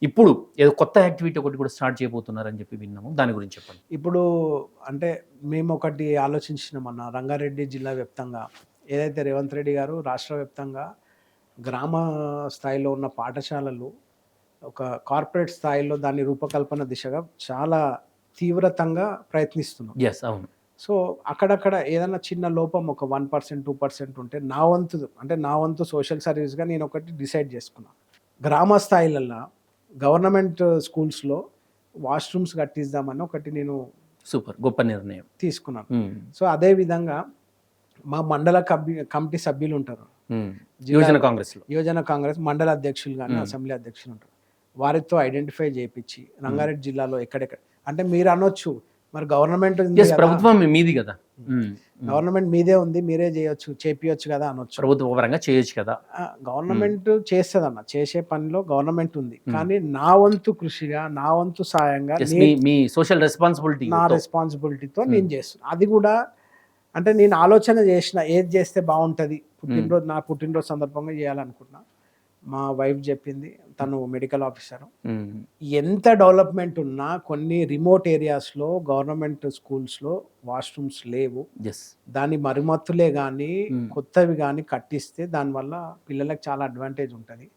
ఇప్పుడు ఏదో కొత్త యాక్టివిటీ ఒకటి కూడా స్టార్ట్ చేయబోతున్నారని చెప్పి విన్నాము. దాని గురించి చెప్పండి. ఇప్పుడు అంటే మేము ఒకటి ఆలోచించినామన్న రంగారెడ్డి జిల్లా వ్యాప్తంగా ఏదైతే రేవంత్ రెడ్డి గారు రాష్ట్ర వ్యాప్తంగా గ్రామ స్థాయిలో ఉన్న పాఠశాలలు ఒక కార్పొరేట్ స్థాయిలో దాని రూపకల్పన దిశగా చాలా తీవ్రతంగా ప్రయత్నిస్తున్నాం. యెస్. అవును. సో, అక్కడక్కడ ఏదన్నా చిన్న లోపం ఒక 1%, 2% ఉంటే నా వంతు సోషల్ సర్వీస్‌గా నేనొకటి డిసైడ్ చేసుకున్నా. గ్రామ స్థాయిలల్ల గవర్నమెంట్ స్కూల్స్‌లో వాష్‌రూమ్స్ కట్టిద్దామని ఒకటి నేను సూపర్. గొప్ప నిర్ణయం. తీసుకున్నాను. హ్మ్. సో, అదే విధంగా మా మండల కమిటీ సభ్యులుంటారు. హ్మ్. జిల్లా యువజన కాంగ్రెస్‌లో. యువజన కాంగ్రెస్ మండల అధ్యక్షులు గాని, హ్మ్. అసెంబ్లీ అధ్యక్షులు ఉంటారు. వారితో ఐడెంటిఫై చేపిచ్చి రంగారెడ్డి జిల్లాలో ఎక్కడెక్కడ అంటే మీరనొచ్చు మరి గవర్నమెంట్ ఉంది యెస్. గదా! ప్రభుత్వం మీది కదా! హ్మ్. హ్మ్. గవర్నమెంట్ మీదే ఉంది. మీరే చేయొచ్చు, చేపియొచ్చు గదా! అనొచ్చు. ప్రభుత్వ పరంగా చేయొచ్చు కదా! గవర్నమెంట్ చేస్తదన్న. చేసే పనిలో గవర్నమెంట్ ఉంది. హ్మ్. కానీ నా వంతు కృషిగా, నా వంతు సాయంగా యెస్. మీ సోషల్ నా రెస్పాన్సిబిలిటీతో. రెస్పాన్సిబిలిటీతో నేను చేస్తున్నా. అది గూడా అంటే నేను ఆలోచన చేసిన ఏది చేస్తే బావుంటది. నా పుట్టినరోజు సందర్భంగా చేయాలనుకున్నా. మా వైఫ్ చెప్పింది. తను మెడికల్ ఆఫీసరు. హ్మ్. ఎంత డెవలప్‌మెంట్ ఉన్నా కొన్ని రిమోట్ ఏరియాస్‌లో గవర్నమెంట్ స్కూల్స్‌లో వాష్‌రూమ్స్ లేవు. యెస్. దాని మరమ్మతులే గానీ, హ్మ్. కొత్తవి గానీ కట్టిస్తే దానివల్ల పిల్లలకి చాలా అడ్వాంటేజ్ ఉంటది.